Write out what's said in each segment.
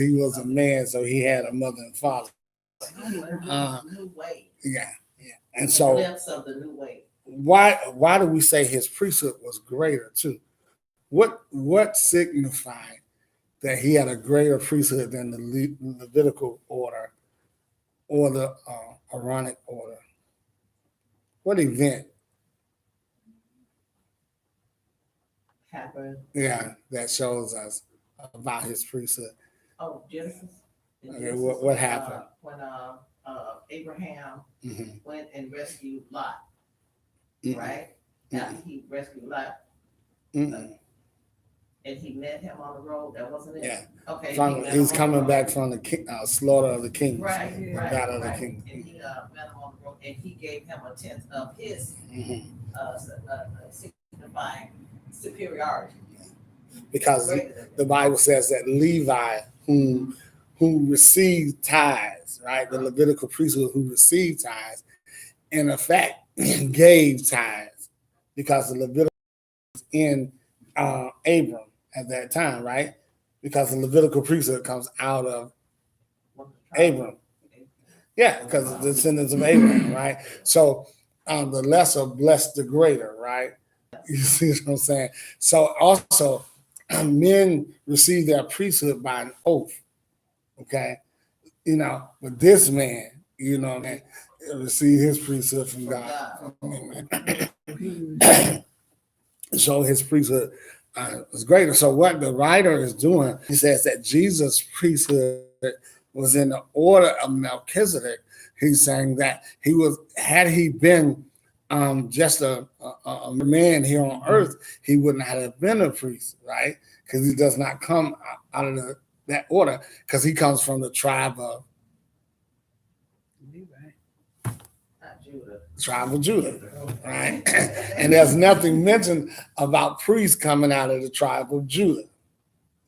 he was a man, so he had a mother and father. New way. Yeah, yeah. And so Glimpse of the new way. why do we say his priesthood was greater too? What signified that he had a greater priesthood than the Levitical order or the Aaronic order? What event? Happened. Yeah, that shows us about his priesthood. Oh, Genesis. In Okay, Genesis, what happened? When Abraham Mm-hmm. went and rescued Lot, Mm-hmm. right? After he rescued Lot, Mm-hmm. and he met him on the road. That wasn't it. Yeah. Okay. He's coming back from the slaughter of the kings. Right, right, Battle of the right. kings. And he met him on the road, and he gave him a tenth of his Mm-hmm. signifying superiority. Because Greater than the Bible says that Levi, who received tithes, right? The Levitical priesthood who received tithes, in effect gave tithes because the Levitical was in Abram at that time, right? Because the Levitical priesthood comes out of Abram. Yeah, because the descendants of Abraham, right? So the lesser blessed the greater, right? You see what I'm saying? So also, men receive their priesthood by an oath, okay? You know, but this man, you know, man, received his priesthood from God. So his priesthood is greater. So what the writer is doing, he says that Jesus' priesthood was in the order of Melchizedek. He's saying that he was, had he been just a man here on earth, he would not have been a priest, right? Because he does not come out of that order, because he comes from the tribe of Judah, right? And there's nothing mentioned about priests coming out of the tribe of Judah.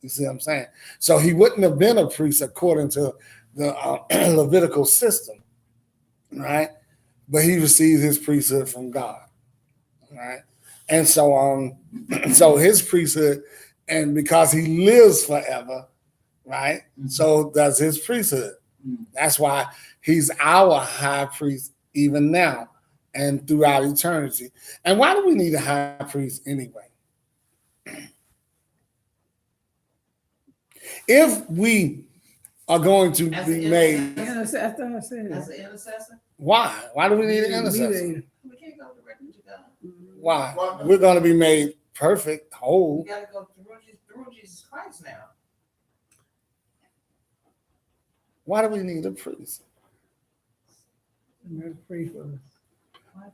You see what I'm saying? So he wouldn't have been a priest according to the Levitical system, right? But he received his priesthood from God, right? And so so his priesthood, and because he lives forever, right? So does his priesthood. That's why he's our high priest even now and throughout eternity. And why do we need a high priest anyway? If we are going to be made, as an intercessor, why? Why do we need an intercessor? we can't go directly to God. Why? We're going to be made perfect, whole. We got to go through Jesus Christ now. Why do we need a priest?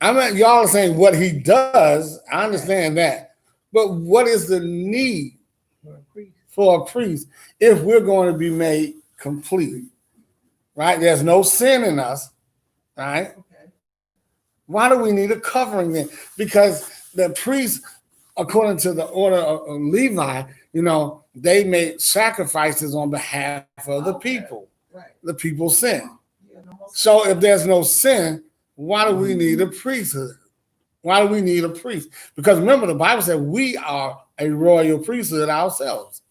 I mean, y'all are saying what he does. I understand that. But what is the need for a priest if we're going to be made complete? Right? There's no sin in us. Right? Okay. Why do we need a covering then? Because the priests, according to the order of Levi, you know, they made sacrifices on behalf of the people. Right. The people sin. So if there's no sin, why do we need a priesthood? Why do we need a priest? Because remember, the Bible said we are a royal priesthood ourselves.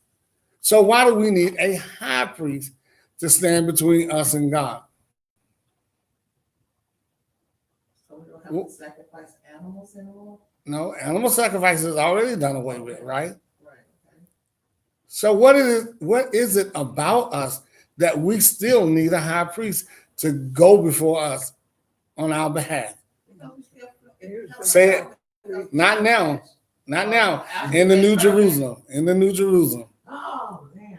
So why do we need a high priest to stand between us and God? So we don't have to sacrifice animals anymore? No, animal sacrifice is already done away with, right? Right. Okay. So what is it about us that we still need a high priest to go before us on our behalf? Say it. Not now. Not now. In the New Jerusalem. In the New Jerusalem. Oh, man.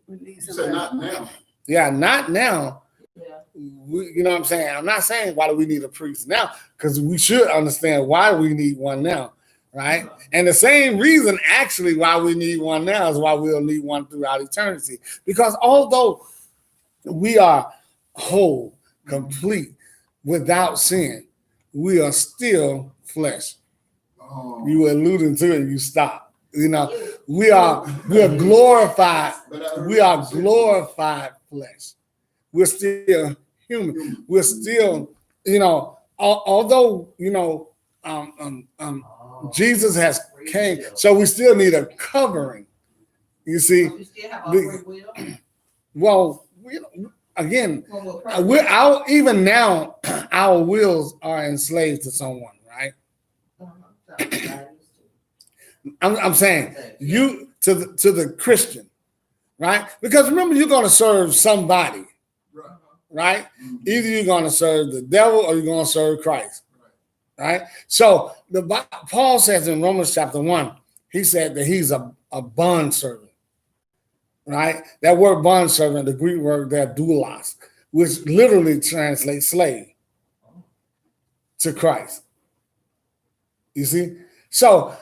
You said not now. Yeah, not now. Yeah. You know what I'm saying? I'm not saying why do we need a priest now, because we should understand why we need one now, right? And the same reason actually why we need one now is why we'll need one throughout eternity. Because although we are whole, complete, without sin, we are still flesh. Oh. You were alluding to it, you stopped. You know, we are glorified. We are glorified flesh. We're still human. We're still, you know, although, you know, Jesus has came, so we still need a covering. You see, You still have a free will? Well, again, even now, our wills are enslaved to someone, right? I'm saying you to the Christian, right? Because remember, you're going to serve somebody, right? Either you're going to serve the devil or you're going to serve Christ, right? So Paul says in Romans chapter 1, he said that he's a bond servant, right? That word bond servant, the Greek word there, doulos, which literally translates slave to Christ. You see? So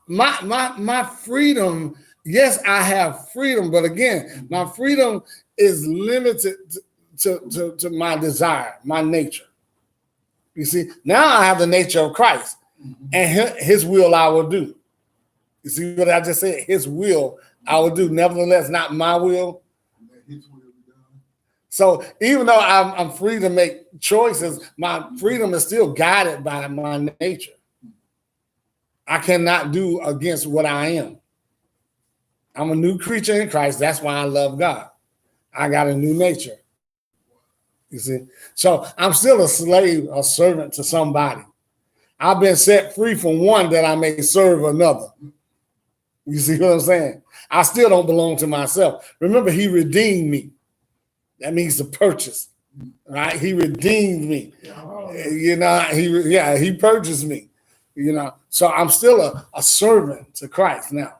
my freedom, yes, I have freedom, but again, my freedom is limited to my desire, my nature. You see, now I have the nature of Christ, and his will I will do. You see what I just said? His will I will do. Nevertheless, not my will. His will be done. So even though I'm free to make choices, my freedom is still guided by my nature. I cannot do against what I am. I'm a new creature in Christ. That's why I love God. I got a new nature. You see? So I'm still a slave, a servant to somebody. I've been set free from one that I may serve another. You see what I'm saying? I still don't belong to myself. Remember, he redeemed me. That means to purchase, right? He redeemed me. You know, he purchased me. You know, so I'm still a servant to Christ now.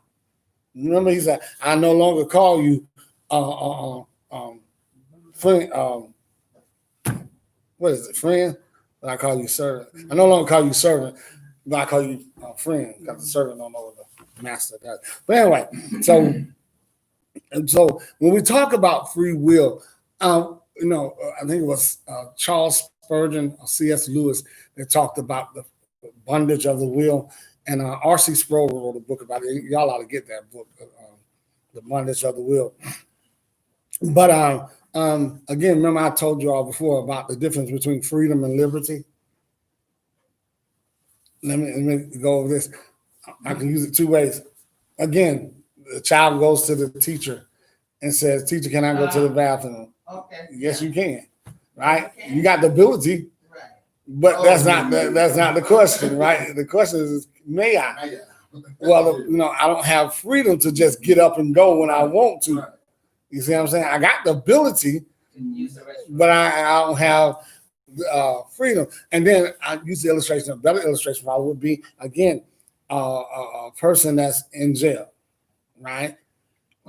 Remember, he said, I no longer call you friend. What is it, friend? But I call you servant. I no longer call you servant, but I call you friend, because the servant don't know what the master does. But anyway, so when we talk about free will, I think it was Charles Spurgeon or C.S. Lewis that talked about the bondage of the will, and R.C. Sproul wrote a book about it. Y'all ought to get that book, The Bondage of the Will. But again, remember I told you all before about the difference between freedom and liberty. Let me go over this. I can use it two ways. Again, the child goes to the teacher and says, "Teacher, can I go to the bathroom?" Okay. Yes, you can. Right? You got the ability. But that's not the question, right? The question is, may I? Well, I don't have freedom to just get up and go when I want to. You see what I'm saying? I got the ability, but I don't have freedom. And then I use the illustration. A better illustration probably would be, again, a person that's in jail, right?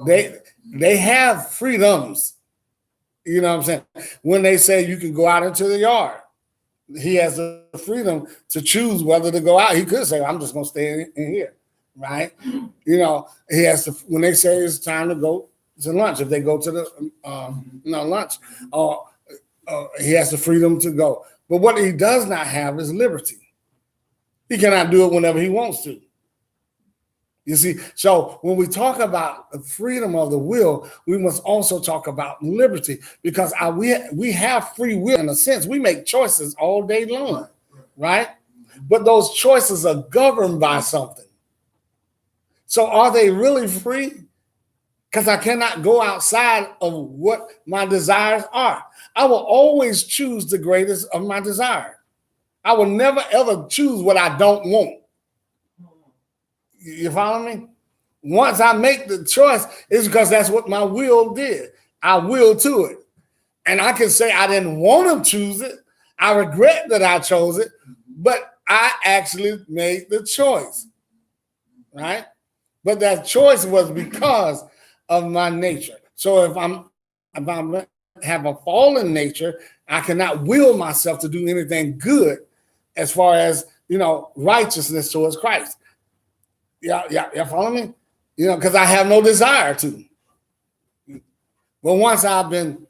They have freedoms. You know what I'm saying? When they say you can go out into the yard, he has the freedom to choose whether to go out. He could say, I'm just going to stay in here, right? He has to, when they say it's time to go to lunch, if they go to the lunch, he has the freedom to go. But what he does not have is liberty. He cannot do it whenever he wants to. You see, so when we talk about the freedom of the will, we must also talk about liberty, because we have free will in a sense. We make choices all day long, right? But those choices are governed by something. So are they really free? Because I cannot go outside of what my desires are. I will always choose the greatest of my desire. I will never, ever choose what I don't want. You follow me? Once I make the choice, it's because that's what my will did. I will to it. And I can say I didn't want to choose it. I regret that I chose it, but I actually made the choice, right? But that choice was because of my nature. So if I have a fallen nature, I cannot will myself to do anything good as far as, righteousness towards Christ. Yeah, follow me? Because I have no desire to. But once I'm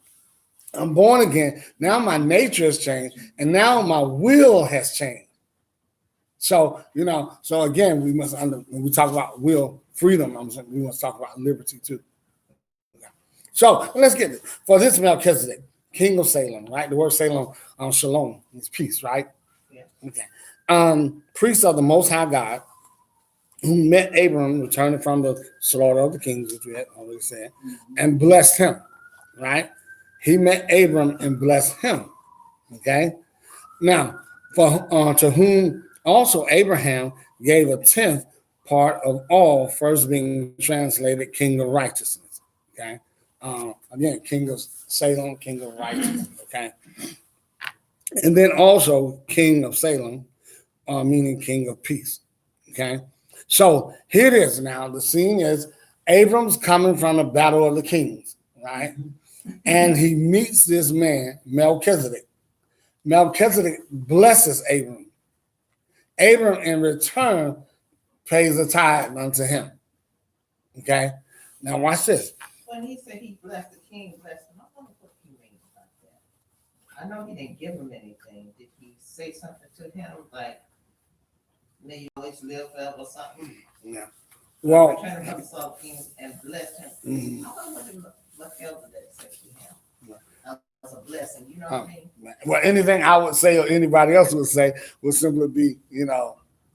born again, now my nature has changed, and now my will has changed. So, so again, we must, when we talk about will, freedom, we must talk about liberty too. So let's get it. For this Melchizedek, king of Salem, right? The word Salem, shalom, means peace, right? Yeah. Okay. Priest of the Most High God, who met Abram returning from the slaughter of the kings, which we had already said, and blessed him. right? He met Abram and blessed him. Okay. Now, for to whom also Abraham gave a tenth part of all, first being translated King of Righteousness. Okay. Again, King of Salem, King of Righteousness. Okay. And then also King of Salem, meaning King of Peace. Okay. So here it is now. The scene is Abram's coming from the battle of the kings, right? And he meets this man, Melchizedek. Melchizedek blesses Abram. Abram, in return, pays a tithe unto him. Okay? Now, watch this. When he said he blessed the king, blessed him, I wonder what he means about that. I know he didn't give him anything. Did he say something to him like, may you always live forever or something? Yeah. Well, Return him something and bless him. Mhm. I wonder what Melchizedek said to him. Yeah. That was a blessing, you know what I mean? well, anything I would say or anybody else would say would simply be,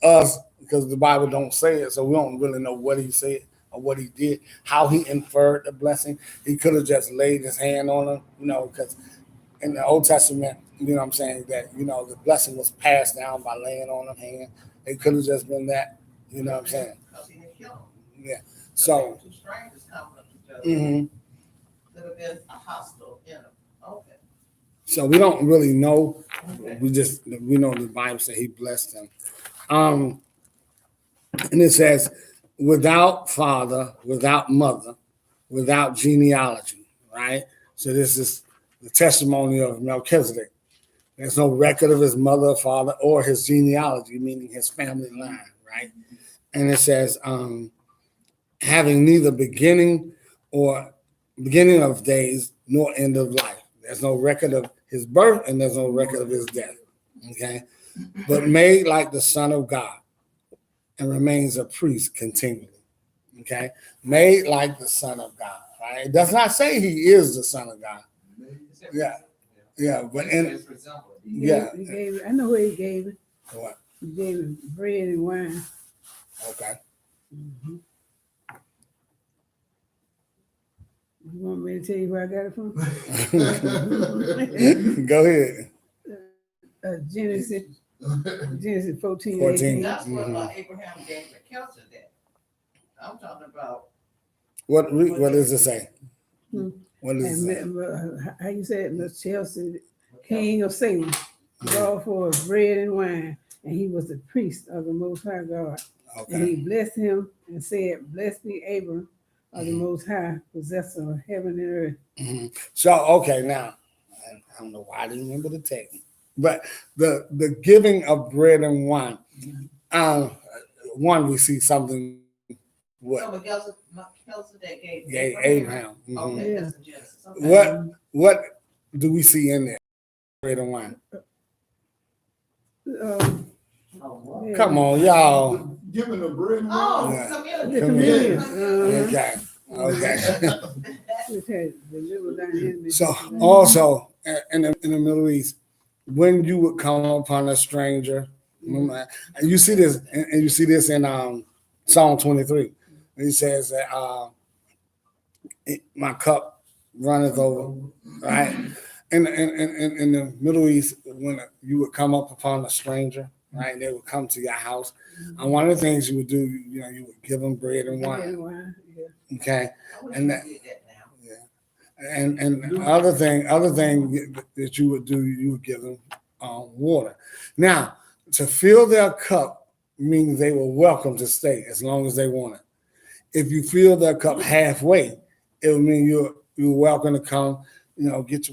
us, because the Bible don't say it, so we don't really know what he said or what he did, how he inferred the blessing. He could have just laid his hand on him, because in the Old Testament, what I'm saying, that, the blessing was passed down by laying on the hand. It could have just been that, what I'm saying? Because he didn't kill him. Yeah. They So, were two strangers coming up to each other. mhm. Could have been a hostile enemy. Okay. So we don't really know. Okay. We know the Bible said he blessed him. And it says, without father, without mother, without genealogy, right? So this is the testimony of Melchizedek. There's no record of his mother, father, or his genealogy, meaning his family line, right? And it says, having neither beginning of days nor end of life. There's no record of his birth and there's no record of his death. Okay. But made like the Son of God and remains a priest continually. Okay. Made like the Son of God. Right. It does not say he is the Son of God. Yeah. Yeah. But yeah. He gave, I know what he gave it. What? He gave it bread and wine. Okay. Mhm. You want me to tell you where I got it from? Go ahead. Genesis 14. 14. 18. That's what Mhm. Abraham gave Melchizedek. I'm talking about. What does it say? Hmm. What does it say? And how you say it? Melchizedek, King of Salem, brought forth bread and wine, and he was the priest of the Most High God. And Okay. he blessed him and said, "Blessed be Abram of the Most High, possessor of heaven and earth." Mhm. So, okay, now, I don't know why I didn't remember the text, but the giving of bread and wine, one, we see something So what Melchizedek gave Abraham. Mhm. Okay, Yeah. that's in Genesis. Okay. What do we see in there? Bread and wine. Oh, what? Yeah. Come on, y'all. Giving the bread and Oh, wine. Yeah. The communion. communion. Okay, okay. Which had the little dynamic. So also in the Middle East, when you would come upon a stranger, and you see this, and you see this in Psalm 23. He says that my cup runneth over, right? In the Middle East, when you would come up upon a stranger, right, they would come to your house, and one of the things you would do, you would give them bread and Bread wine, and wine, yeah. okay? I wish And you that- did that now. And the other thing that you would do, you would give them water. Now, to fill their cup means they were welcome to stay as long as they wanted. If you fill their cup halfway, it would mean you're welcome to come, get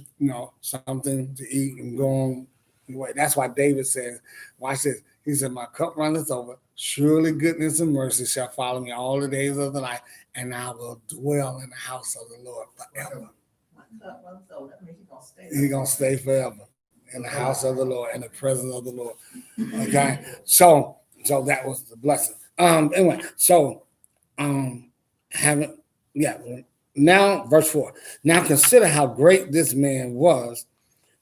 something to eat and go on your way. That's why David says, watch this. He said, my cup runneth over. Surely goodness and mercy shall follow me all the days of the life, and I will dwell in the house of the Lord forever. My cup runs over. That means you're gonna stay. He's gonna stay forever in the house of the Lord, in the presence of the Lord. Okay, so that was the blessing. Anyway, having now verse 4. Now consider how great this man was,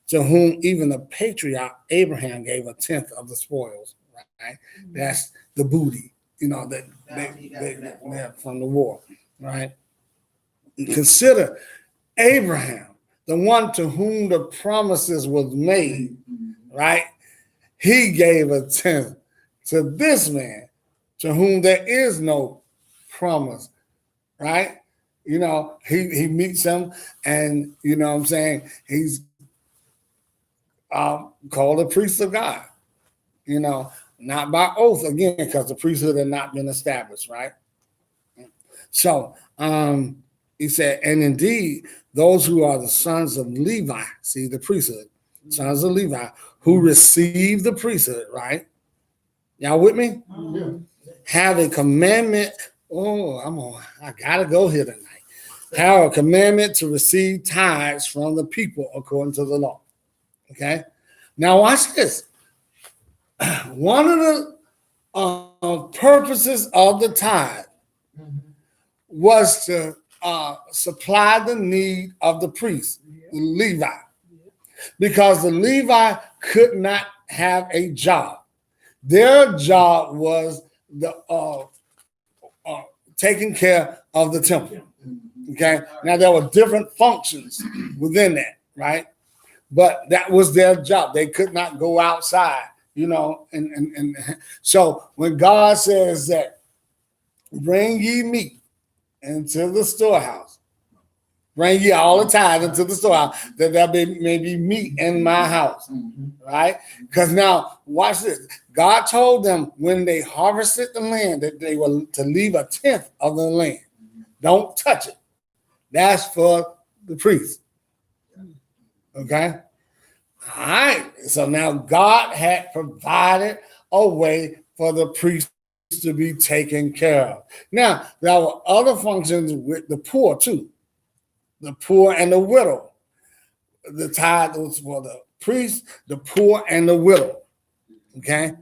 to whom even the patriarch Abraham gave a tenth of the spoils. Right, that's the booty, that they from the war. Right, consider Abraham, the one to whom the promises was made, right? He gave a tenth to this man to whom there is no promise, right? You know, he meets him, and you know what I'm saying, he's called a priest of God, you know, not by oath again, because the priesthood had not been established, right? So he said, and indeed, those who are the sons of Levi, see the priesthood, sons of Levi, who receive the priesthood, right? Y'all with me? Yeah. Have a commandment. Oh, I gotta go here tonight. Have a commandment to receive tithes from the people according to the law. Okay. Now watch this. One of the purposes of the tithe was to supply the need of the priest, the Levi, because the Levi could not have a job. Their job was the taking care of the temple. Okay. Now there were different functions within that, right? But that was their job. They could not go outside, you know. And so when God says that, bring ye meat into the storehouse, bring ye all the tithe into the storehouse, that there may be meat in my house, right? Because now, watch this. God told them when they harvested the land that they were to leave a tenth of the land. Don't touch it. That's for the priest. Okay? All right. So now God had provided a way for the priest to be taken care of. Now, there were other functions with the poor too. The poor and the widow. The tithe was for the priest, the poor, and the widow. Okay?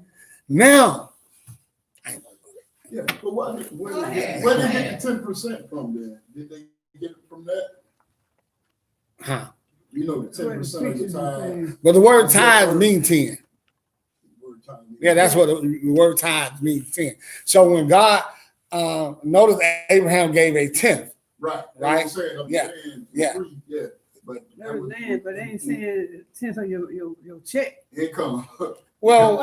Now, Yeah, but where did they get the 10% from then? Did they get it from that? huh? You know, the 10% of the time. But the word tithe means 10. Time. Yeah, that's what the word tithe means, 10. So when God notice Abraham gave a tenth. Right. Right? Yeah. Yeah. But That was land, but they ain't saying tenth of your check. income. Well,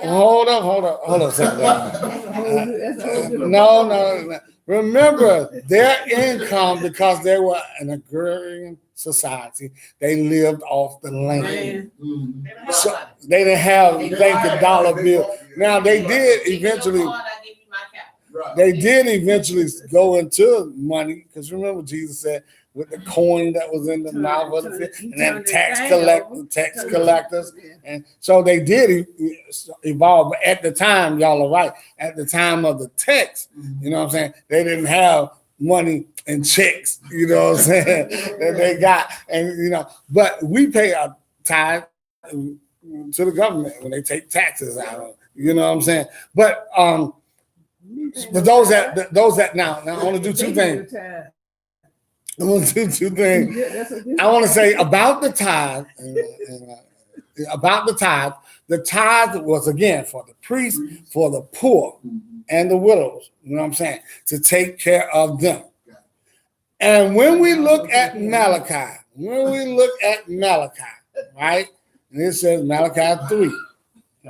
hold up a second. That's a whole different- No. Remember their income, because they were an agrarian society. They lived off the land. Man, Mhm. They don't have So money. they didn't have the dollar bill. Now they did Give me your eventually. card, I give you my cap. Right. They did eventually go into money, because remember Jesus said with the coin that was in the mouth of the fish, and then tax collectors. And so they did evolve. But at the time, y'all are right. At the time of the text, you know what I'm saying, they didn't have money and checks, you know what I'm saying, that they got. And, you know, but we pay a tithe to the government when they take taxes out, you know what I'm saying? But those that now I want to do two things. I want to do two things. I want to say about the tithe, the tithe was again for the priest, for the poor, and the widows. You know what I'm saying? To take care of them. And when we look at Malachi, right? And it says Malachi 3,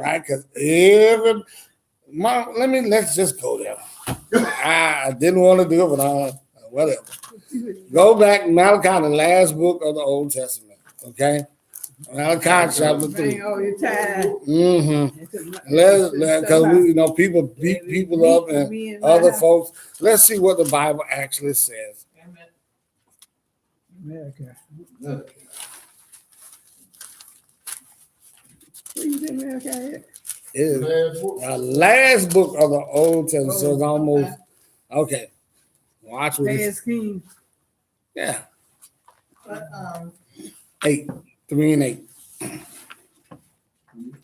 right? Because let's just go there. I didn't want to do it, but whatever. Go back, Malachi, the last book of the Old Testament. Okay, Malachi chapter 3. Bring all your tithe. Because people beat people up and other folks. Let's see what the Bible actually says. America. Where you think America at? It is the last book of the Old Testament. So it's almost okay. Watch what Pay it his king. Yeah. But 8, 3 and 8.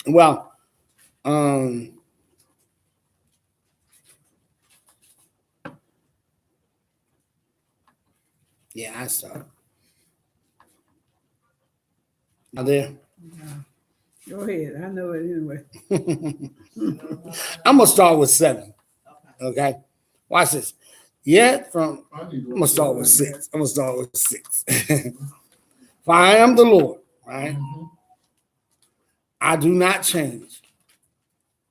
Well, yeah, I saw it. Are there? Go ahead. I know it anyway. I'm gonna start with 7. Okay, watch this. Yet from I'm gonna start with 6. I'm gonna start with 6. For I am the Lord, right? I do not change.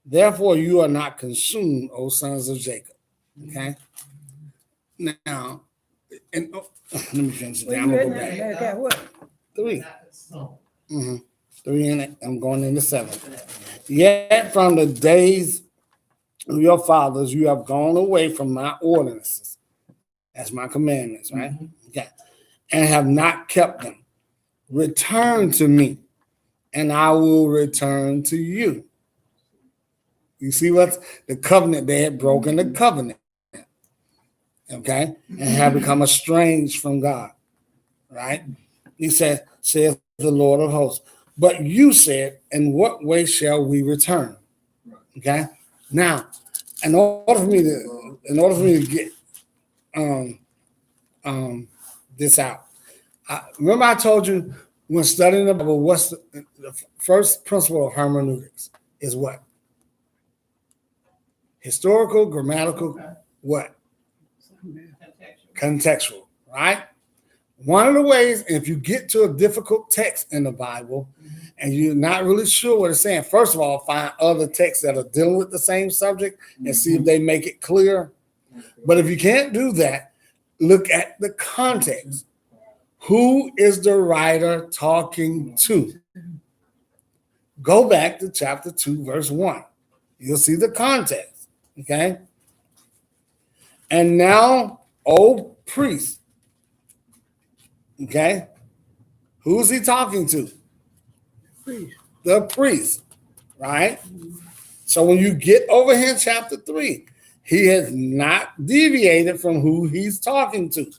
Therefore, you are not consumed, O sons of Jacob. Okay. Now, and let me finish it. Where I'm you gonna go at now? back. Got what? 3. Not consumed. Mm-hmm. 3 in it. I'm going into 7. Yet from the days of your fathers, you have gone away from my ordinances. That's my commandments, right? Okay. And have not kept them. Return to me, and I will return to you. You see what's the covenant? They had broken the covenant, okay, and have become estranged from God, right? He said, saith the Lord of hosts. But you said, in what way shall we return? Okay. Now, in order for me to get this out, remember I told you when studying the Bible, what's the first principle of hermeneutics is what? Historical, grammatical, what? Contextual, right? One of the ways, if you get to a difficult text in the Bible and you're not really sure what it's saying, first of all, find other texts that are dealing with the same subject and see if they make it clear. But if you can't do that, look at the context. Who is the writer talking to? Go back to chapter 2, verse 1. You'll see the context, okay? And now, O priest, okay? Who is he talking to? Priest. The priest, right? So when you get over here in chapter 3, he has not deviated from who he's talking to.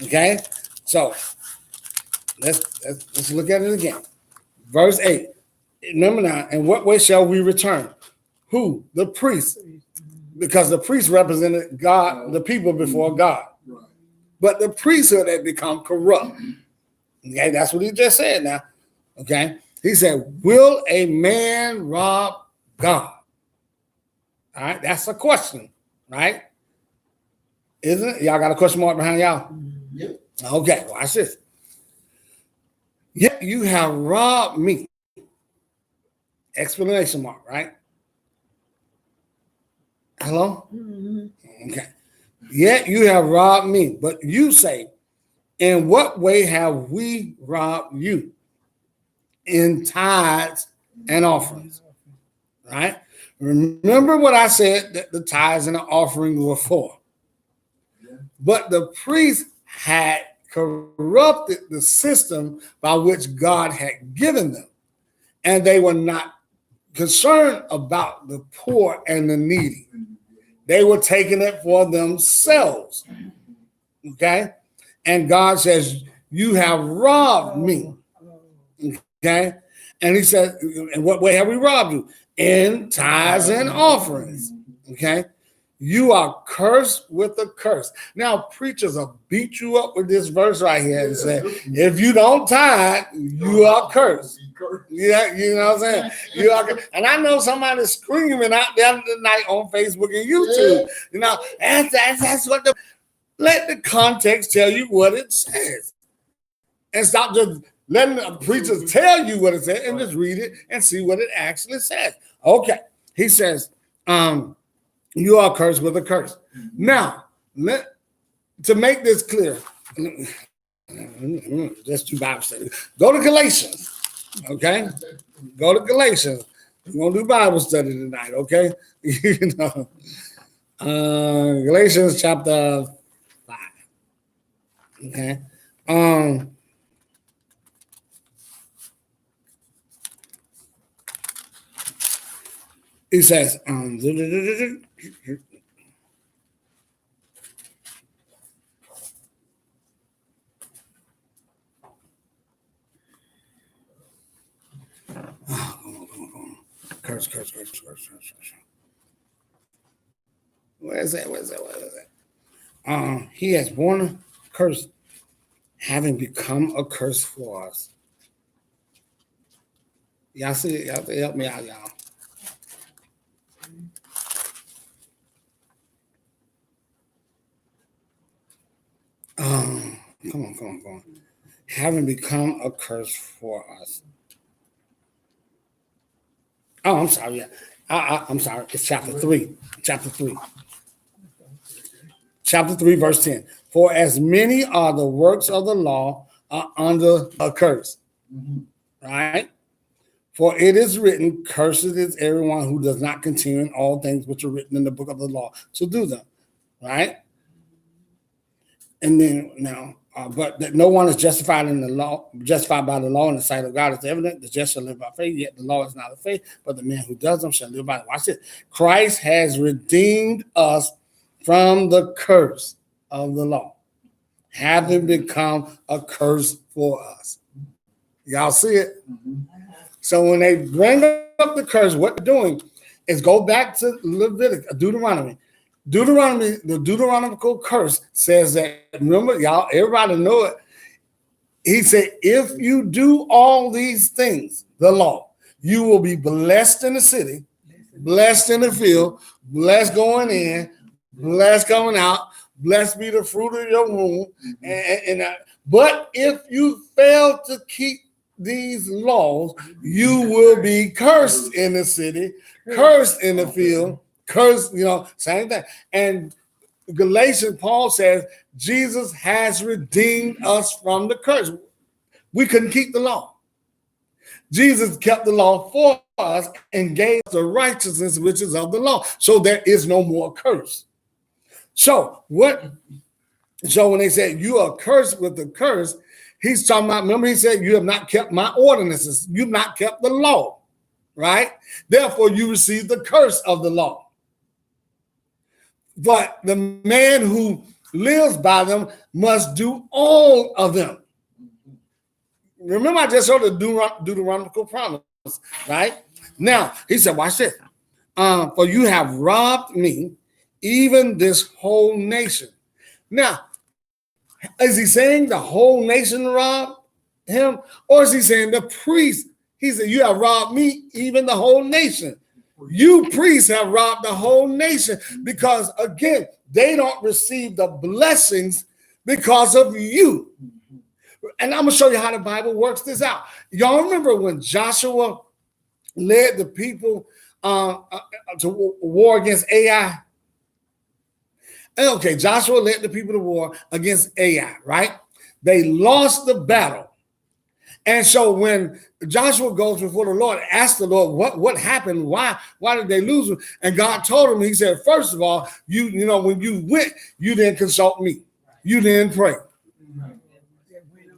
Okay? So let's look at it again. Verse 8. Remember now, in what way shall we return? Who? The priest. Because the priest represented God, the people before God. But the priesthood had become corrupt. Okay, that's what he just said now. Okay. He said, will a man rob God? All right, that's a question, right? Isn't it? Y'all got a question mark behind y'all? Yep. Okay, watch this. Yet you have robbed me. Explanation mark, right? Hello? Okay. Yet you have robbed me. But you say, in what way have we robbed you? In tithes and offerings, right? Remember what I said that the tithes and the offering were for. But the priest had corrupted the system by which God had given them. And they were not concerned about the poor and the needy. They were taking it for themselves. Okay? And God says, you have robbed me. Okay? And he said, in what way have we robbed you? In tithes and offerings. Okay? You are cursed with a curse. Now, preachers will beat you up with this verse right here and say, if you don't tithe, you are cursed. Yeah, you know what I'm saying? You are, and I know somebody's screaming out there tonight on Facebook and YouTube. You know, that's what let the context tell you what it says. And stop just letting the preachers tell you what it says and just read it and see what it actually says. Okay. He says, you are cursed with a curse. Now, to make this clear, let's do Bible study. Go to Galatians, okay? Go to Galatians. We're going to do Bible study tonight, okay? You know, Galatians chapter 5, okay? He says, curse. Where is that? He has borne a curse, having become a curse for us. Y'all see it? Y'all help me out, y'all. Come on. Having become a curse for us. Oh, I'm sorry. Yeah. I'm sorry. It's chapter 3. Chapter 3. Chapter 3, verse 10. For as many are the works of the law are under a curse. Right? For it is written, cursed is everyone who does not continue in all things which are written in the book of the law to do them. Right? And then now, but that no one is justified in the law, justified by the law in the sight of God is evident. The just shall live by faith, yet the law is not of faith, but the man who does them shall live by it. Watch this. Christ has redeemed us from the curse of the law, having become a curse for us. Y'all see it? So when they bring up the curse, what they're doing is go back to Deuteronomy. The Deuteronomical curse says that, remember, y'all, everybody know it. He said, if you do all these things, the law, you will be blessed in the city, blessed in the field, blessed going in, blessed coming out, blessed be the fruit of your womb. But if you fail to keep these laws, you will be cursed in the city, cursed in the field, cursed, same thing. And Galatians, Paul says, Jesus has redeemed us from the curse. We couldn't keep the law. Jesus kept the law for us and gave us the righteousness which is of the law. So there is no more curse. So when they said you are cursed with the curse, he's talking about, remember he said, you have not kept my ordinances. You've not kept the law, right? Therefore, you receive the curse of the law. But the man who lives by them must do all of them. Remember, I just showed the Deuteronomical promise, right? Now, he said, watch this. For you have robbed me, even this whole nation. Now, is he saying the whole nation robbed him? Or is he saying the priest? He said, you have robbed me, even the whole nation. You priests have robbed the whole nation because, again, they don't receive the blessings because of you. And I'm going to show you how the Bible works this out. Y'all remember when Joshua led the people to war against Ai? Okay, Joshua led the people to war against Ai, right? They lost the battle. And so when Joshua goes before the Lord, asked the Lord, what happened? Why did they lose? And God told him, he said, first of all, you know, when you went, you didn't consult me. You didn't pray.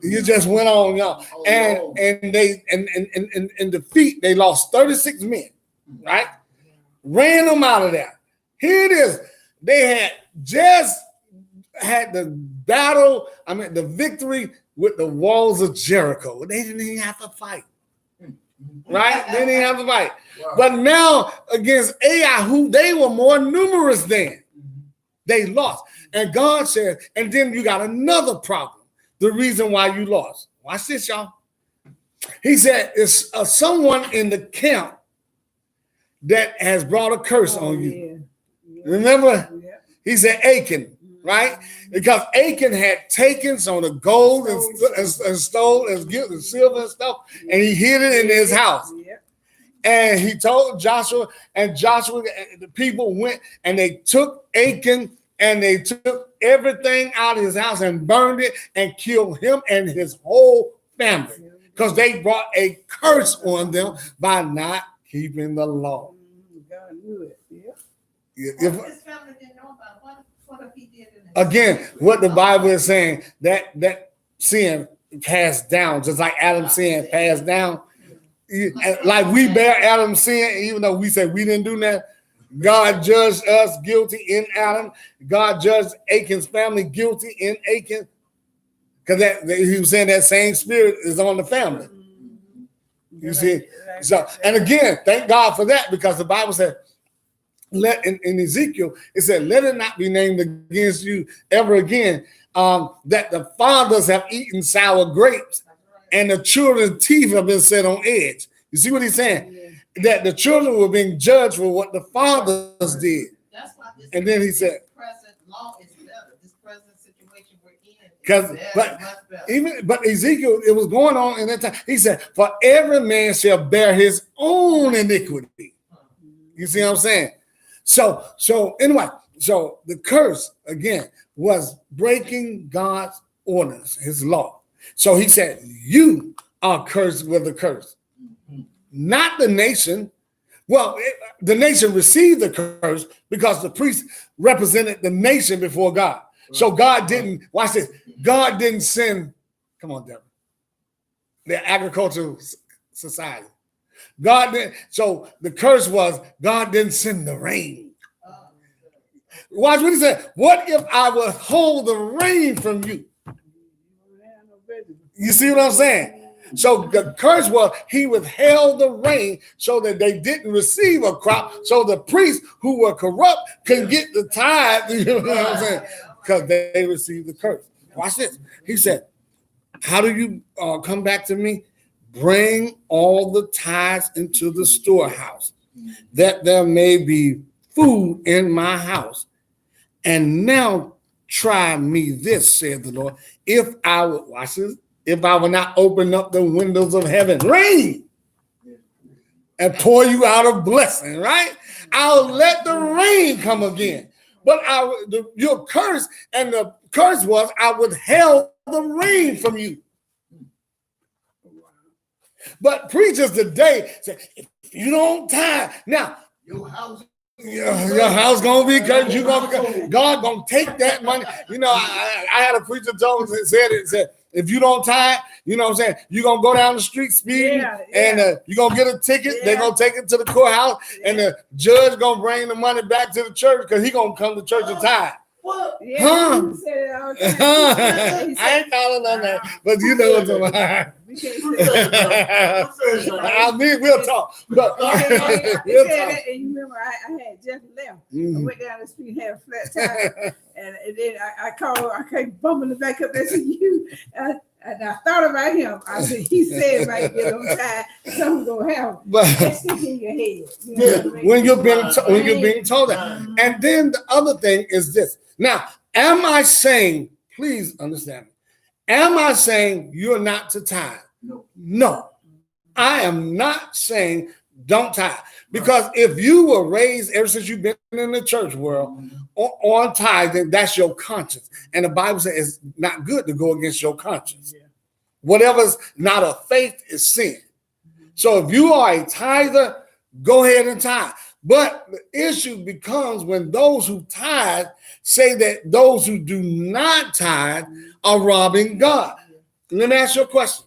You just went on, y'all. And they in defeat, they lost 36 men, right? Ran them out of there. Here it is. They had just had the battle, the victory with the walls of Jericho. They didn't even have to fight. Right? They didn't have to fight. Wow. But now against Ai, who they were more numerous than, they lost. And God said, and then you got another problem. The reason why you lost. Watch this, y'all. He said, it's someone in the camp that has brought a curse on you. Yeah. Remember? Yeah. He said Achan, right? Because Achan had taken some of the gold and stole and silver and stuff, and he hid it in his house. Yeah. And he told Joshua, and Joshua, the people went and they took Achan and they took everything out of his house and burned it and killed him and his whole family because they brought a curse on them by not keeping the law. God knew it. Yeah. His family didn't know about what if he did again, what the Bible is saying, that sin passed down, just like Adam's sin passed down. Like we bear Adam's sin, even though we say we didn't do that. God judged us guilty in Adam. God judged Achan's family guilty in Achan. Because he was saying that same spirit is on the family. You see? So, and again, thank God for that, because the Bible said, in Ezekiel, it said, let it not be named against you ever again, that the fathers have eaten sour grapes and the children's teeth have been set on edge. You see what he's saying? That the children were being judged for what the fathers did. That's why this and then he said, present law is better. This present situation we're in Because Yeah, but much better. but Ezekiel, it was going on in that time. He said, "For every man shall bear his own iniquity." You see what I'm saying? So anyway, so the curse again was breaking God's orders, his law. So he said, "You are cursed with a curse," not the nation. Well, the nation received the curse because the priest represented the nation before God. So God didn't, watch this, God didn't send, come on, Deborah, the agricultural society. God didn't, so the curse was God didn't send the rain. Watch what he said. What if I withhold the rain from you? You see what I'm saying? So the curse was he withheld the rain so that they didn't receive a crop, so the priests who were corrupt can get the tithe. You know what I'm saying? Because they received the curse. Watch this. He said, "How do you come back to me? Bring all the tithes into the storehouse, that there may be food in my house. And now try me this, said the Lord, if I would," watch this, "if I will not open up the windows of heaven, rain, and pour you out a blessing," right? "I'll let the rain come again. But your curse," and the curse was, "I withheld the rain from you." But preachers today say, if you don't tithe, now Your house. your house gonna be cursed. You gonna be, God gonna take that money. You know, I had a preacher told me and said, if you don't tithe, you know what I'm saying, you're gonna go down the street speeding, and you're gonna get a ticket. They're gonna take it to the courthouse, and the judge gonna bring the money back to the church because he gonna come to church and tithe. What? Huh? He said it all the time. I ain't calling on that, but you know what I'm talking We can't say that. about. I mean, we'll talk. But He we'll said talk. that, and you remember I had Jeff left. I Mhm. went down the street, had a flat tire, and then I called. I came bumping the back up. I said, "You." And I thought about him. I said, "He said if I get on time, something's gonna happen." But That's stick in your head. You know what I mean? when you're being told that, and then the other thing is this. Now, am I saying? Please understand me. Am I saying you're not to tithe? No. No, I am not saying don't tithe. Because if you were raised ever since you've been in the church world on tithing, that's your conscience. And the Bible says it's not good to go against your conscience. Whatever's not of faith is sin. So if you are a tither, go ahead and tithe. But the issue becomes when those who tithe say that those who do not tithe are robbing God. Let me ask you a question.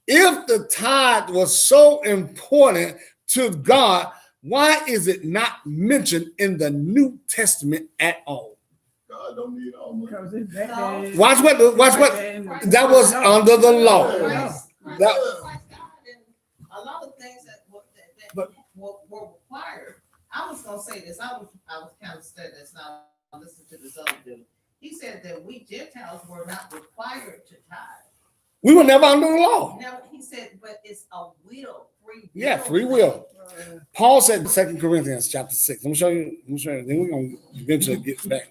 If the tithe was so important to God, why is it not mentioned in the New Testament at all? God don't need all money. Because it's back then. Watch what that was under the law. Christ That- God, and a lot of things that But- were required. I was gonna say this. I was kind of studying this. Now I listened to this other dude. He said that we Gentiles were not required to tithe. We were never under the law. Now he said, but it's a will, free will. Yeah, free will. Paul said in 2 Corinthians chapter 6. Let me show you. Then we're going to eventually get back.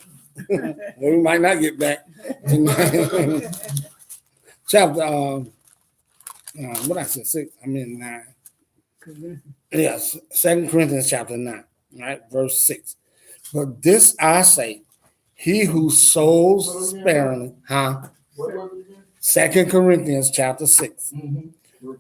Well, we might not get back. Chapter, what I said, 6, I mean 9. Yes, 2 Corinthians chapter 9, right, verse 6. But this I say, he who sows sparingly, What was it again? 2 Corinthians chapter 6.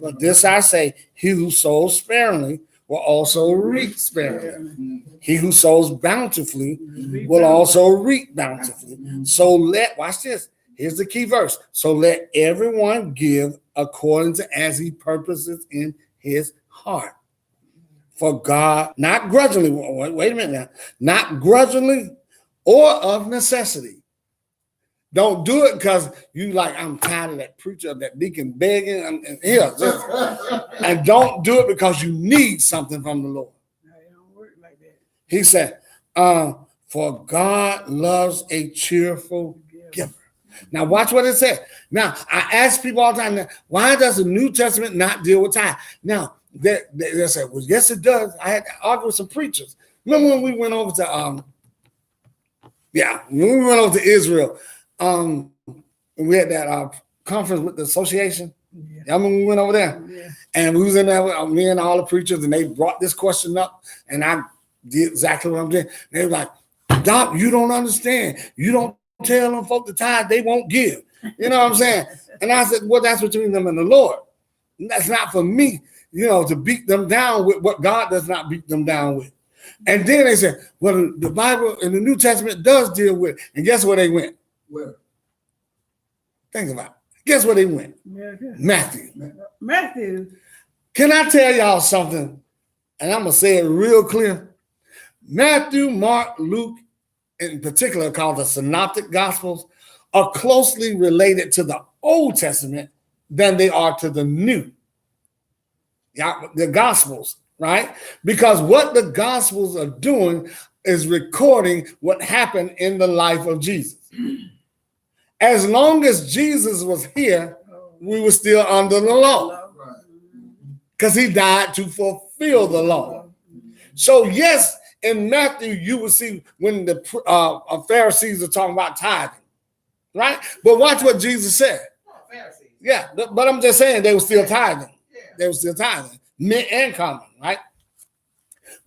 But this I say, he who sows sparingly will also reap sparingly. He who sows bountifully will also reap bountifully. So watch this. Here's the key verse. So let everyone give according to as he purposes in his heart. For God, not grudgingly, wait a minute now, not grudgingly or of necessity. Don't do it because you like, I'm tired of that preacher, that deacon begging. And don't do it because you need something from the Lord. No, it don't work like that. He said, for God loves a cheerful giver. Now watch what it said. Now, I ask people all the time, why does the New Testament not deal with tithe? Now, they say, well, yes, it does. I had to argue with some preachers. Remember when we went over to, when we went over to Israel, and we had that conference with the association. Yeah. Y'all remember we went over there? Yeah. And we was in there with me and all the preachers, and they brought this question up, and I did exactly what I'm doing. They were like, Doc, you don't understand. You don't tell them folk the tithe, they won't give. You know what I'm saying? And I said, well, that's between them and the Lord. And that's not for me, to beat them down with what God does not beat them down with. And then they said, well, the Bible in the New Testament does deal with it. And guess where they went? Where? Think about it. Guess where they went? Yeah. Matthew. Matthew. Can I tell y'all something? And I'm going to say it real clear. Matthew, Mark, Luke, in particular, called the Synoptic Gospels, are closely related to the Old Testament than they are to the New. Yeah, the Gospels, right? Because what the Gospels are doing is recording what happened in the life of Jesus. As long as Jesus was here, we were still under the law Right. because he died to fulfill the law. So yes, in Matthew, you will see when the Pharisees are talking about tithing, right? But watch what Jesus said. Oh, Pharisees. Yeah, but I'm just saying they were still tithing. Yeah. They were still tithing, mint and common, right?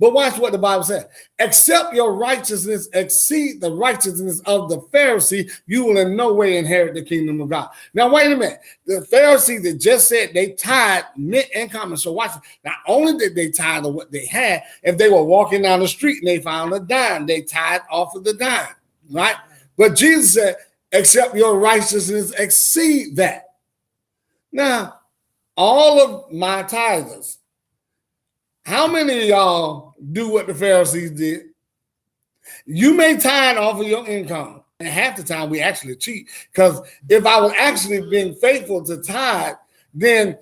But watch what the Bible said. Except your righteousness exceed the righteousness of the Pharisee, you will in no way inherit the kingdom of God. Now, wait a minute. The Pharisees that just said they tithe mint and common. So watch. Not only did they tithe of what they had, if they were walking down the street and they found a dime, they tithe off of the dime, right? But Jesus said, except your righteousness exceed that. Now, all of my tithers, how many of y'all do what the Pharisees did? You may tithe off of your income. And half the time we actually cheat. Because if I was actually being faithful to tithe, then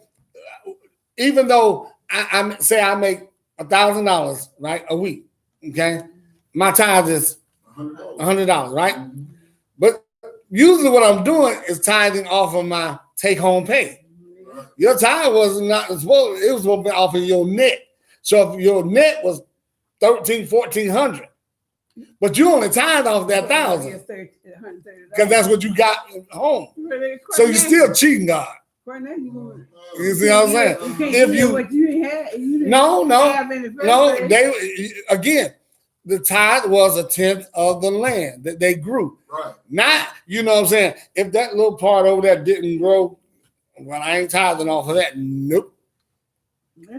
even though I say I make $1,000, right, a week, okay, my tithe is $100, right? But usually what I'm doing is tithing off of my take-home pay. Your tithe was not supposed, it was supposed to be off of your net. So if your net was $1,400, but you only tithe off that $1,000 because that's what you got at home. So you're still cheating God. You see what I'm saying? The tithe was 1/10 of the land that they grew. Right. Not, you know what I'm saying? If that little part over there didn't grow, well, I ain't tithing off of that. Nope. You know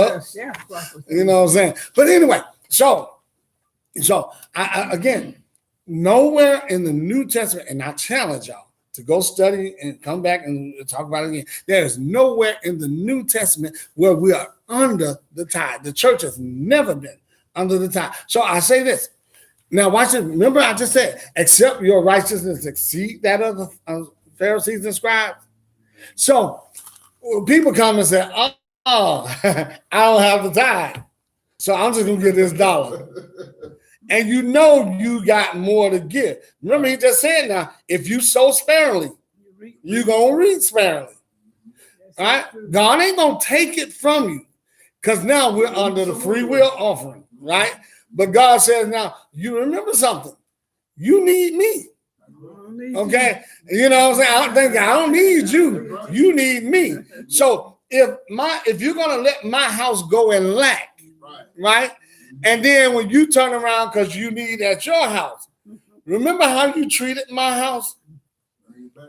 what I'm saying? But anyway, so I again, nowhere in the New Testament, and I challenge y'all to go study and come back and talk about it again. There is nowhere in the New Testament where we are under the tithe. The church has never been under the tithe. So I say this. Now watch it. Remember I just said, except your righteousness exceed that of the Pharisees and scribes. So people come and say, oh, I don't have the tithe, so I'm just gonna get this $1. And you got more to give. Remember, he just said now, if you sow sparingly, you're gonna reap sparingly. All right? God ain't gonna take it from you because now we're under the free will offering, right? But God says now, you remember something, you need me. Okay, you know what I'm saying? I don't need you. You need me. So if you're gonna let my house go in lack, right? And then when you turn around because you need at your house, remember how you treated my house?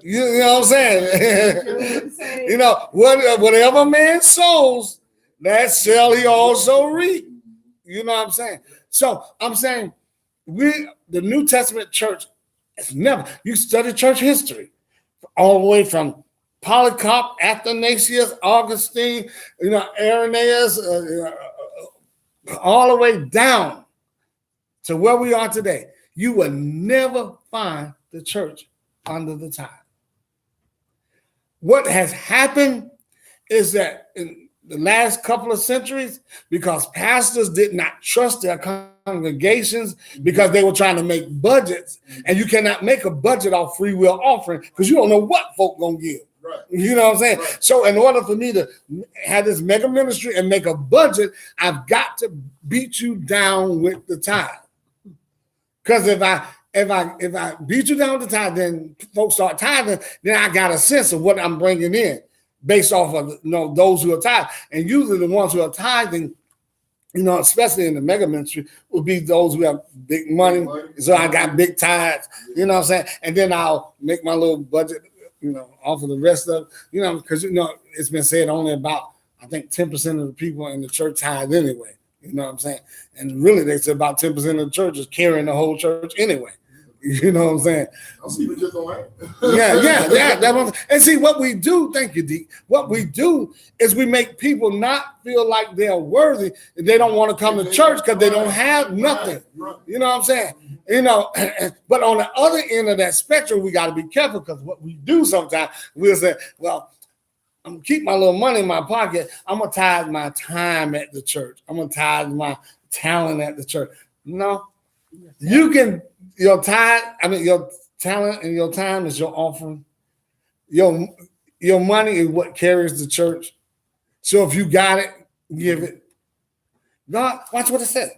You know what I'm saying? You know, whatever man sows, that shall he also reap. You know what I'm saying? So I'm saying the New Testament church has never, you study church history all the way from Polycarp, Athanasius, Augustine, Irenaeus, all the way down to where we are today. You will never find the church under the tithe. What has happened is that in the last couple of centuries, because pastors did not trust their congregations because they were trying to make budgets, and you cannot make a budget off free will offering because you don't know what folk gonna give. Right. You know what I'm saying? Right. So in order for me to have this mega ministry and make a budget, I've got to beat you down with the tithe. Because if I if I beat you down to tithe, then folks start tithing, then I got a sense of what I'm bringing in based off of those who are tithing. And usually the ones who are tithing, especially in the mega ministry, will be those who have big money. So I got big tithes, you know what I'm saying? And then I'll make my little budget, off of the rest of, because it's been said only about, I think 10% of the people in the church tithe anyway. You know what I'm saying? And really they say about 10% of the church is carrying the whole church anyway. You know what I'm saying? I'll see what just don't happen. Yeah. And see what we do, thank you, D. What we do is we make people not feel like they're worthy. They don't want to come to church because they don't have nothing. Right. You know what I'm saying? But on the other end of that spectrum, we got to be careful because what we do sometimes, we'll say, well, I'm gonna keep my little money in my pocket. I'm gonna tithe my time at the church. I'm gonna tithe my talent at the church. No, you can. Your talent and your time is your offering. Your money is what carries the church. So if you got it, give it. God, watch what it said.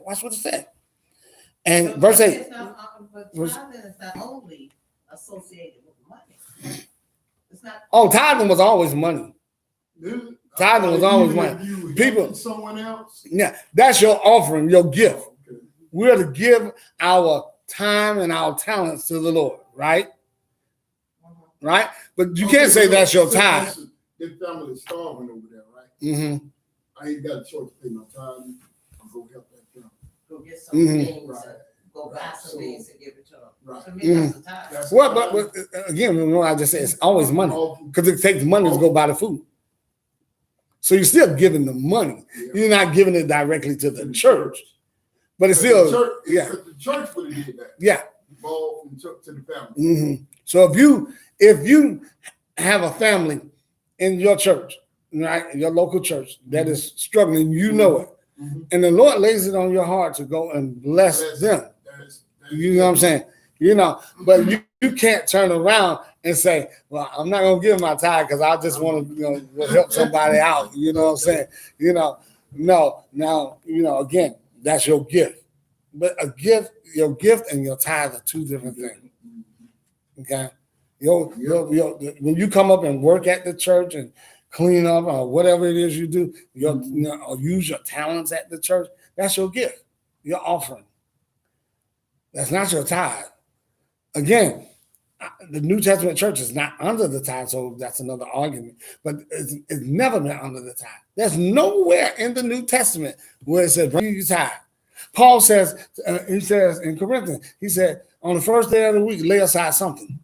And verse 8. It's not, but tithing is not only associated with money. It's not. Oh, tithing was always money. Tithing was always money. People, someone else. Yeah, that's your offering, your gift. Okay. We're to give our time and our talents to the Lord, right? Right? But you can't say that's your tithe. This family is starving over there, right? Mm-hmm. I ain't got a choice to pay my time. I'll go help that family. Go get some Mhm. things, Right. go buy some things and give it to them. Right. To me, that's a tithe. That's Well, but again, I just say it's always money because it takes money to go buy the food. So you're still giving the money. You're not giving it directly to the church, but it's still, the church would have did that. yeah. Ball from church to the family. Mm-hmm. So if you have a family in your church, right, your local church that is struggling, you know it, Mhm. and the Lord lays it on your heart to go and bless them. You know what I'm saying? But you can't turn around and say, well, I'm not going to give my tithe because I just want to help somebody out. You know what I'm saying? No. Now, again, that's your gift. But your gift and your tithe are two different things. Okay? When you come up and work at the church and clean up or whatever it is you do, or use your talents at the church, that's your gift, your offering. That's not your tithe. Again, the New Testament church is not under the tithe, so that's another argument. But it's never been under the tithe. There's nowhere in the New Testament where it says, bring your tithe. Paul says, he says in Corinthians, he said, on the first day of the week, lay aside something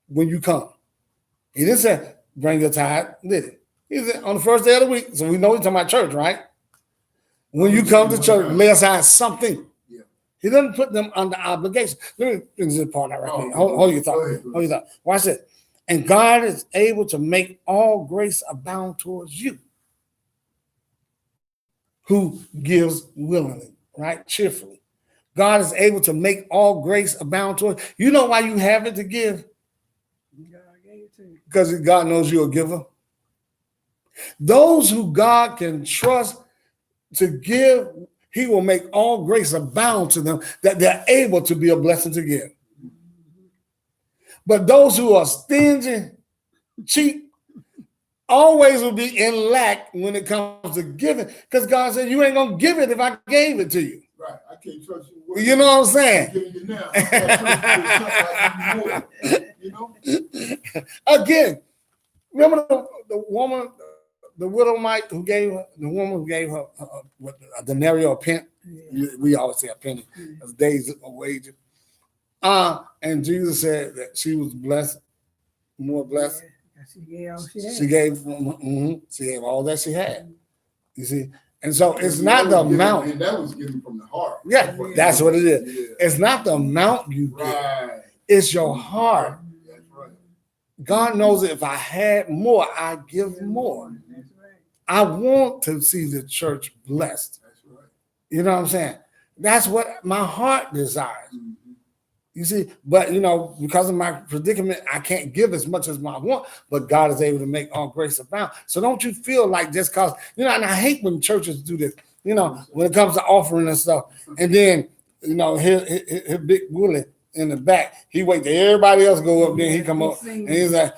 when you come. He didn't say, bring your tithe, did he? He said, on the first day of the week, so we know he's talking about church, right? When you come to church, lay aside something. He doesn't put them under obligation. Let me finish this part out right here. Hold your thought. Watch it. And God is able to make all grace abound towards you, who gives willingly, right? Cheerfully. God is able to make all grace abound towards you. You know why you have it to give? Because God knows you're a giver. Those who God can trust to give, he will make all grace abound to them that they're able to be a blessing to give. But those who are stingy, cheap, always will be in lack when it comes to giving, because God said, you ain't going to give it if I gave it to you. Right. I can't trust you. You know what I'm saying? I'm giving you now. I trust you more, Again, remember the woman, the widow Mike, the woman who gave her a denarius, a pence. We always say a penny, a day's wages. And Jesus said that she was blessed, more blessed. She gave all that she had. You see, and so it's not the amount. And that was given from the heart. Yeah, that's what it is. Yeah. It's not the amount you give. Right. It's your heart. That's right. God knows that if I had more, I'd give more. I want to see the church blessed. That's right. You know what I'm saying? That's what my heart desires. Mhm. You see, but because of my predicament, I can't give as much as I want, but God is able to make all grace abound. So don't you feel like just because, and I hate when churches do this, when it comes to offering and stuff. And then, here Big Willie in the back. He wait till everybody else go up, then he come up and he's like,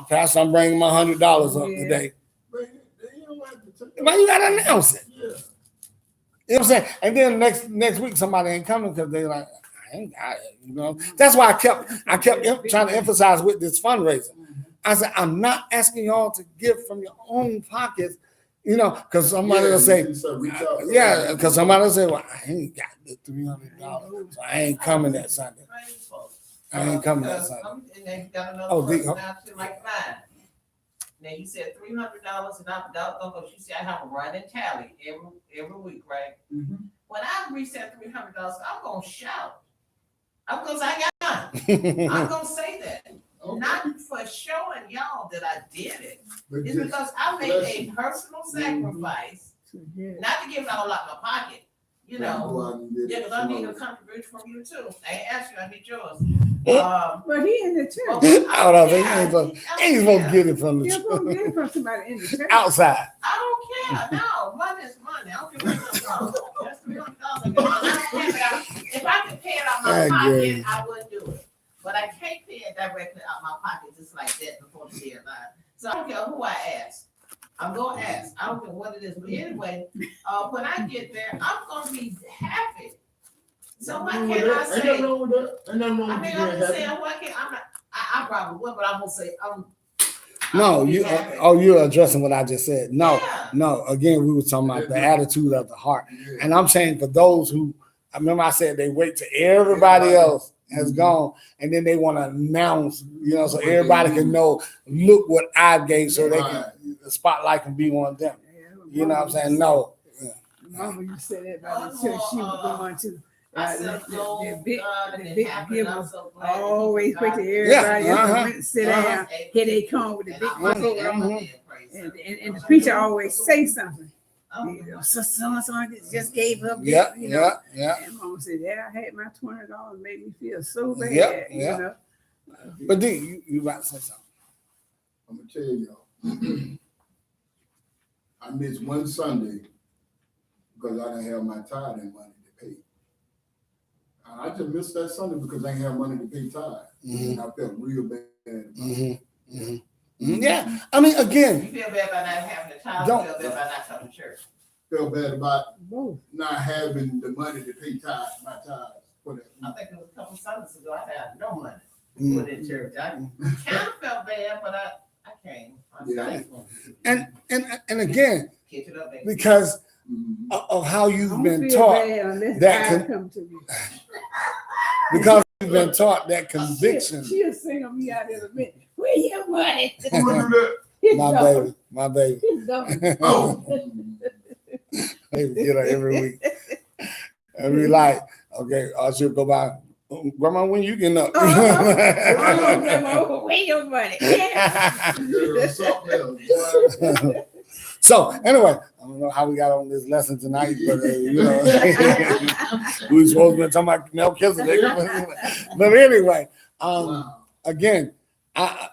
Pastor, I'm bringing my $100 up Yeah. today. But you don't have to take- Why you gotta announce it? Yeah. You know what I'm saying? And then next week somebody ain't coming because they like, I ain't got it. You know, that's why I kept trying to emphasize with this fundraiser. I said, I'm not asking y'all to give from your own pockets, you know, because somebody will say, yeah, because somebody will say, well, I ain't got the $300, so I ain't coming that Sunday. I ain't coming that Sunday. And then you got another Oh, person now too, like mine. Now you said $300 and I'm she said I have a running tally every week, right? Mhm. When I reach that $300, I'm gonna shout. I'm gonna say I got mine. I'm gonna say that. Okay. Not for showing y'all that I did it. But It's just- because I made a personal sacrifice, Yeah. not to give it all out of my pocket, you know. Go out and get Yeah, it. because I need a contribution from you too. I ain't asked you, I need yours. But he in the church. I don't know. He ain't supposed to get it from You're gonna the get it from somebody in the church. outside. I don't care. No, money is money. I don't care what $300. That's $300. If I could pay it out my I pocket, agree. I would do it. But I can't pay it directly out my pocket just like that before the deadline. So I don't care who I ask. I'm gonna ask. I don't care what it is. But anyway, when I get there, I'm gonna be happy. So what can I Ain't nothing say? wrong with that. Ain't nothing wrong I with mean, being I'm just happy. saying, what can I probably would, but I'm gonna say No, you. happy. You're addressing what I just said. No, Yeah. no. Again, we were talking about the attitude of the heart, Yeah. and I'm saying for those who, I remember I said they wait till everybody else has gone, and then they want to announce, you know, so everybody can know. Look what I gave, so they can the spotlight can be on them. You know what I'm saying? No. Mama, you said that about the church she was going to. I The said, "Go, big, God, the and big it happened. I'm givers so glad that he always was wait till God." everybody else uh-huh, went and sit down. Here they come with the big And photo. And the preacher always say something. You know, so and so just gave her big, Yeah, you know. yeah. And Mom said, "Yeah, I had my $20, made me feel so bad." Yeah, You yeah. know. But then you about to say something. I'm gonna tell y'all. I missed one Sunday because I didn't have my tithing money to pay. And I just missed that Sunday because I didn't have money to pay tithe. And I felt real bad. Yeah, I mean, again, You feel bad about not having the time, Don't- you feel bad about not coming to church. Felt bad about Both. not having the money to pay my tithes. For that. I think it was a couple Sundays ago, I had no money to mm, put in church. I kind of felt bad, but I came. I'm Yeah. thankful. and again, Catch it up, baby. because Mhm. of how I you've don't been feel taught, bad unless that God can- come to me. because you've been taught that conviction. She'll sing on me out in a minute. Where your money? Who would do It's My gone. baby, my baby. It's gone. that? Oh. Baby, get her every week. And we like, okay, I should go by. Grandma, when you getting up? Oh, where your money? Yeah, something else. Boy. So anyway, I don't know how we got on this lesson tonight, but you know, we supposed to be talking about Melchizedek. But anyway, Wow. again, I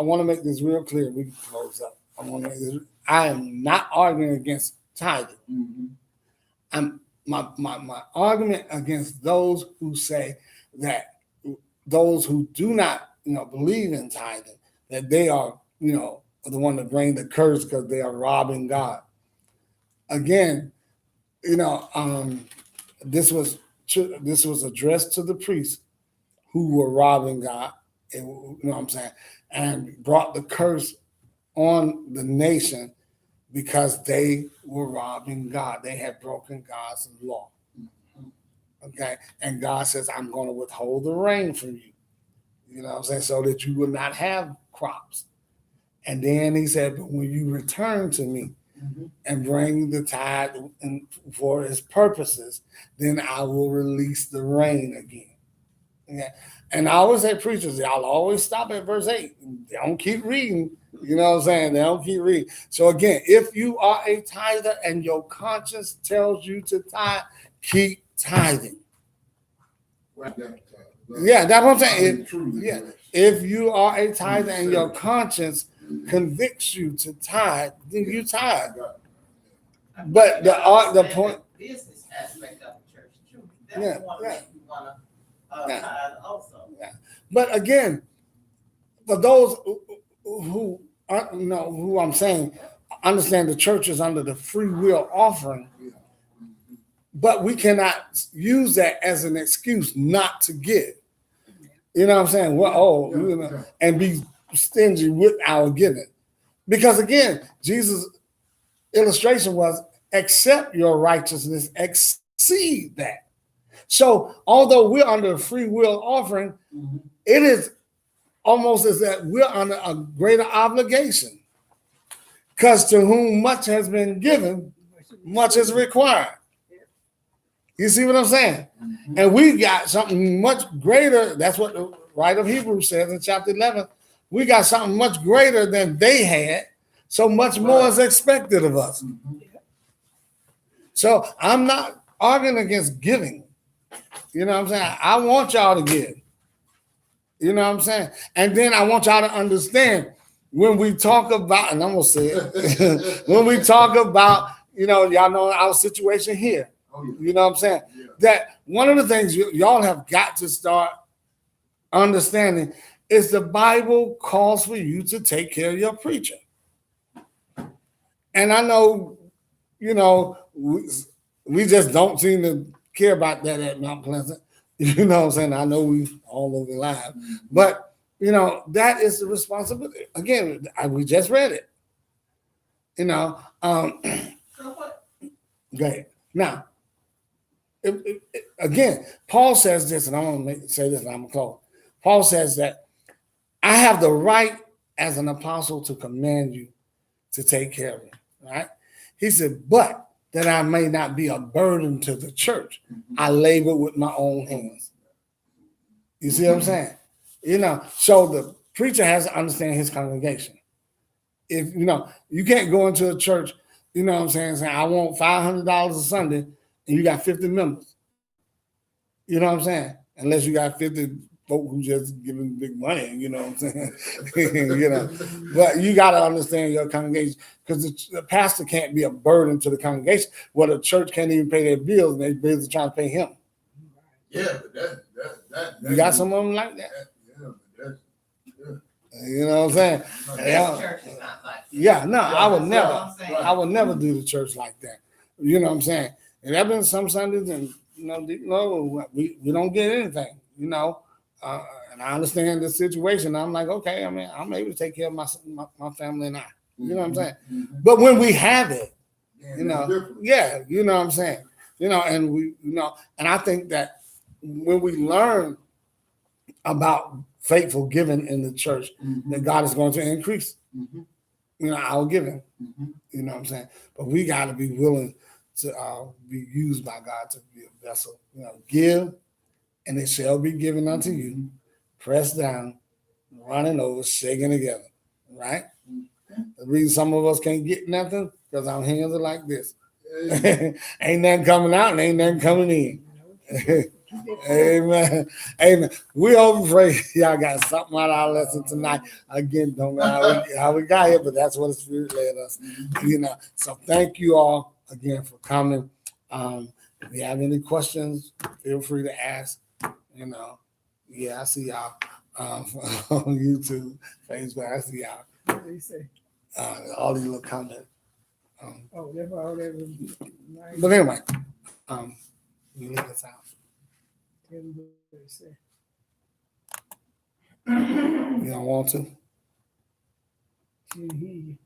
want to make this real clear. We can close up. I am not arguing against tithing. Mhm. I'm my argument against those who say that those who do not, believe in tithing, that they are, the one to bring the curse because they are robbing God. Again, this was addressed to the priests who were robbing God, and, you know what I'm saying, and brought the curse on the nation because they were robbing God. They had broken God's law. Okay. And God says, I'm going to withhold the rain from you. You know what I'm saying? So that you will not have crops. And then he said, but when you return to me and bring the tithe for his purposes, then I will release the rain again. Okay. And I always say, preachers, y'all always stop at verse 8. They don't keep reading. You know what I'm saying? They don't keep reading. So again, if you are a tither and your conscience tells you to tithe, keep tithing. Right there. Yeah, that's what I'm saying. Truly, yeah. yes. If you are a tither and your conscience convicts you to tithe, then you tithe. But the point- business aspect of the church too. Yeah, That's the one yeah. that you wanna Yeah. tithe also. But again, for those who aren't, who I'm saying, understand the church is under the free will offering, Yeah. but we cannot use that as an excuse not to give. You know what I'm saying? Well, Yeah. and be stingy with our giving. Because again, Jesus' illustration was accept your righteousness, exceed that. So although we're under a free will offering, Mhm. it is almost as that we're under a greater obligation. Because to whom much has been given, much is required. You see what I'm saying? Mhm. And we got something much greater. That's what the writer of Hebrews says in chapter 11. We got something much greater than they had. So much more is expected of us. Mhm. So I'm not arguing against giving. You know what I'm saying? I want y'all to give. You know what I'm saying? And then I want y'all to understand when we talk about, and I'm gonna say it, when we talk about, y'all know our situation here. Oh, yeah. You know what I'm saying? Yeah. That one of the things y'all have got to start understanding is the Bible calls for you to take care of your preacher. And I know, we just don't seem to care about that at Mount Pleasant. You know what I'm saying? I know we all over live, but that is the responsibility. Again, we just read it. So what? Great. Now, again, Paul says this, and I'm going to say this, and I'm going to close. Paul says that I have the right as an apostle to command you to take care of me, right? He said, but that I may not be a burden to the church, I labor with my own hands. You see what I'm saying? So the preacher has to understand his congregation. If you can't go into a church, you know what I'm saying, I want $500 a Sunday, and you got 50 members. You know what I'm saying? Unless you got 50 folk who just giving big money, you know what I'm saying? But you got to understand your congregation, because the pastor can't be a burden to the congregation. Well, the church can't even pay their bills, and they're busy trying to pay him. Yeah, but that You got some of them like that. Yeah, but that's You know what I'm saying? This Yeah. church is not like that. Yeah, no, I would That's never. all I'm saying. I would never do the church like that. You know what I'm saying? And there have been some Sundays, and we don't get anything. And I understand the situation. I'm like, okay, I mean, I'm able to take care of my family and I. You know what I'm saying? Mhm. But when we have it, Yeah, that's different. yeah, you know what I'm saying? And we, and I think that when we learn about faithful giving in the church, Mhm. that God is going to increase, Mhm. our giving. Mhm. You know what I'm saying? But we got to be willing to be used by God to be a vessel. Give, and it shall be given unto you, pressed down, running over, shaking together. Right? The reason some of us can't get nothing because our hands are like this. Yeah. Ain't nothing coming out and ain't nothing coming in. Amen. Amen. We hope and pray y'all got something out of our lesson tonight. Again, don't know how we got here, but that's what the Spirit led us. So thank you all again for coming. If you have any questions, feel free to ask. I see y'all on YouTube, Facebook. I see y'all. What do you say? All these little comments. Oh, that's all that was. Nice. But anyway, you leave us out. Tell me what they say. You don't want to? She hear you.